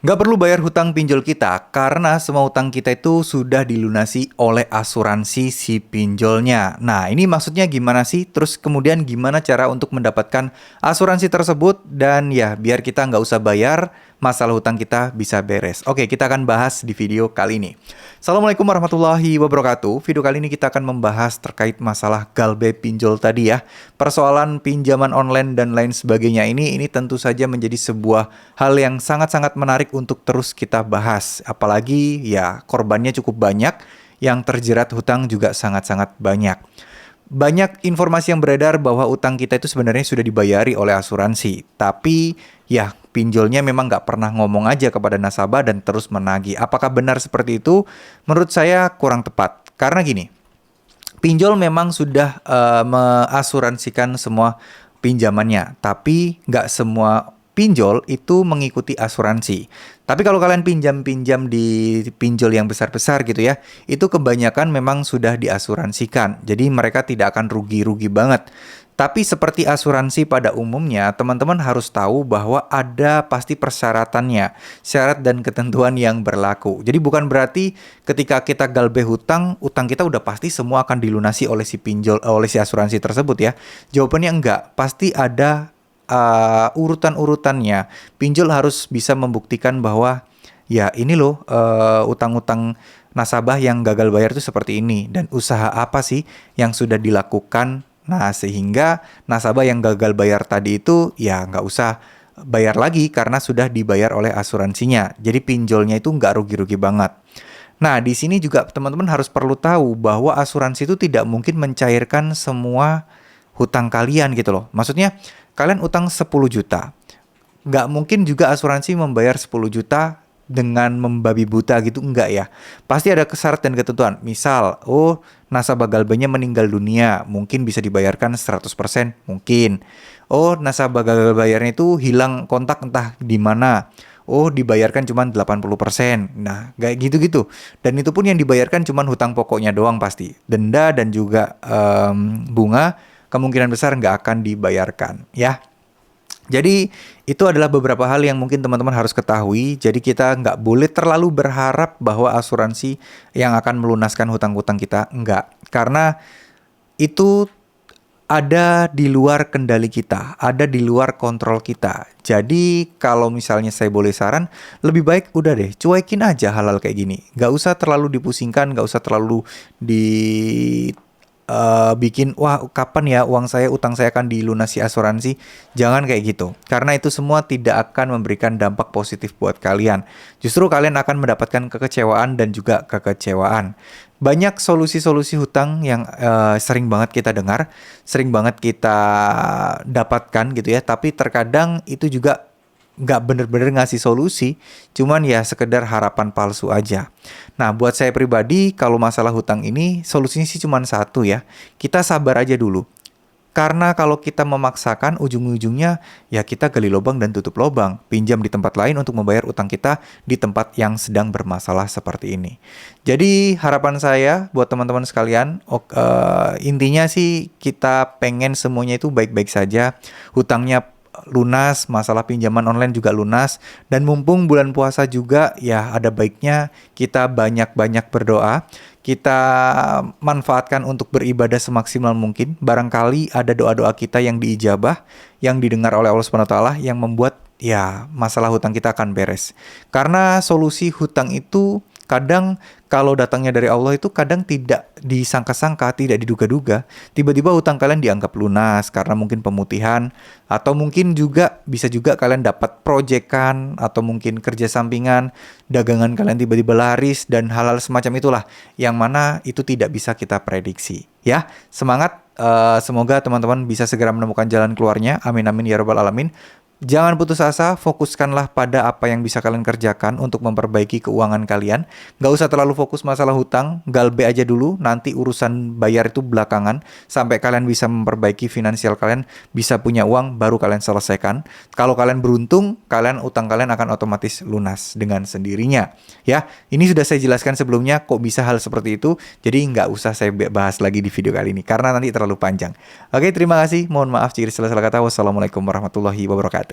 Nggak perlu bayar hutang pinjol kita karena semua hutang kita itu sudah dilunasi oleh asuransi si pinjolnya. Nah, ini maksudnya gimana sih? Terus kemudian gimana cara untuk mendapatkan asuransi tersebut dan ya biar kita nggak usah bayar, masalah hutang kita bisa beres. Oke, kita akan bahas di video kali ini. Assalamualaikum warahmatullahi wabarakatuh. Video kali ini kita akan membahas terkait masalah galbe pinjol tadi ya. Persoalan pinjaman online dan lain sebagainya ini tentu saja menjadi sebuah hal yang sangat-sangat menarik untuk terus kita bahas. Apalagi ya korbannya cukup banyak, yang terjerat hutang juga sangat-sangat banyak. Banyak informasi yang beredar bahwa utang kita itu sebenarnya sudah dibayari oleh asuransi. Tapi ya pinjolnya memang nggak pernah ngomong aja kepada nasabah dan terus menagih. Apakah benar seperti itu? Menurut saya kurang tepat. Karena gini, pinjol memang sudah mengasuransikan semua pinjamannya, tapi nggak semua pinjol itu mengikuti asuransi. Tapi kalau kalian pinjam-pinjam di pinjol yang besar-besar gitu ya, itu kebanyakan memang sudah diasuransikan. Jadi mereka tidak akan rugi-rugi banget. Tapi seperti asuransi pada umumnya, teman-teman harus tahu bahwa ada pasti persyaratannya, syarat dan ketentuan yang berlaku. Jadi bukan berarti ketika kita galbe hutang, utang kita udah pasti semua akan dilunasi oleh si pinjol, oleh si asuransi tersebut ya. Jawabannya enggak, pasti ada urutan-urutannya. Pinjol harus bisa membuktikan bahwa ya ini loh utang-utang nasabah yang gagal bayar itu seperti ini dan usaha apa sih yang sudah dilakukan. Nah, sehingga nasabah yang gagal bayar tadi itu ya nggak usah bayar lagi karena sudah dibayar oleh asuransinya. Jadi pinjolnya itu nggak rugi-rugi banget. Nah, di sini juga teman-teman harus perlu tahu bahwa asuransi itu tidak mungkin mencairkan semua hutang kalian gitu loh. Maksudnya kalian utang 10 juta. Nggak mungkin juga asuransi membayar 10 juta dengan membabi buta gitu, enggak ya. Pasti ada syarat dan ketentuan. Misal, nasabah galbanya meninggal dunia, mungkin bisa dibayarkan 100%, mungkin. Nasabah gagal bayarnya itu hilang kontak entah di mana. Dibayarkan cuma 80%. Nah, kayak gitu-gitu. Dan itu pun yang dibayarkan cuma hutang pokoknya doang pasti. Denda dan juga bunga kemungkinan besar nggak akan dibayarkan, ya. Jadi itu adalah beberapa hal yang mungkin teman-teman harus ketahui. Jadi kita nggak boleh terlalu berharap bahwa asuransi yang akan melunaskan hutang-hutang kita. Enggak. Karena itu ada di luar kendali kita, ada di luar kontrol kita. Jadi kalau misalnya saya boleh saran, lebih baik udah deh, cuekin aja hal-hal kayak gini. Nggak usah terlalu dipusingkan, nggak usah terlalu bikin, wah kapan ya uang saya, utang saya akan dilunasi asuransi. Jangan kayak gitu. Karena itu semua tidak akan memberikan dampak positif buat kalian. Justru kalian akan mendapatkan kekecewaan dan juga kekecewaan. Banyak solusi-solusi hutang yang sering banget kita dengar, sering banget kita dapatkan gitu ya. Tapi terkadang itu juga nggak bener-bener ngasih solusi, cuman ya sekedar harapan palsu aja. Nah, buat saya pribadi, kalau masalah hutang ini, solusinya sih cuma satu ya. Kita sabar aja dulu. Karena kalau kita memaksakan, ujung-ujungnya ya kita gali lubang dan tutup lubang. Pinjam di tempat lain untuk membayar utang kita di tempat yang sedang bermasalah seperti ini. Jadi harapan saya buat teman-teman sekalian, intinya sih kita pengen semuanya itu baik-baik saja. Hutangnya lunas, masalah pinjaman online juga lunas, dan mumpung bulan puasa juga ya ada baiknya kita banyak-banyak berdoa, kita manfaatkan untuk beribadah semaksimal mungkin. Barangkali ada doa-doa kita yang diijabah, yang didengar oleh Allah Subhanahu wa taala, yang membuat ya masalah hutang kita akan beres. Karena solusi hutang itu kadang kalau datangnya dari Allah itu kadang tidak disangka-sangka, tidak diduga-duga. Tiba-tiba hutang kalian dianggap lunas karena mungkin pemutihan, atau mungkin juga bisa juga kalian dapat proyekan, atau mungkin kerja sampingan, dagangan kalian tiba-tiba laris, dan hal-hal semacam itulah yang mana itu tidak bisa kita prediksi. Ya, semangat. Semoga teman-teman bisa segera menemukan jalan keluarnya. Amin amin ya rabbal alamin. Jangan putus asa, fokuskanlah pada apa yang bisa kalian kerjakan untuk memperbaiki keuangan kalian. Gak usah terlalu fokus masalah hutang, galbe aja dulu, nanti urusan bayar itu belakangan. Sampai kalian bisa memperbaiki finansial kalian, bisa punya uang, baru kalian selesaikan. Kalau kalian beruntung, utang kalian akan otomatis lunas dengan sendirinya. Ya, ini sudah saya jelaskan sebelumnya, kok bisa hal seperti itu. Jadi gak usah saya bahas lagi di video kali ini, karena nanti terlalu panjang. Oke, terima kasih. Mohon maaf jika salah-salah kata. Wassalamualaikum warahmatullahi wabarakatuh.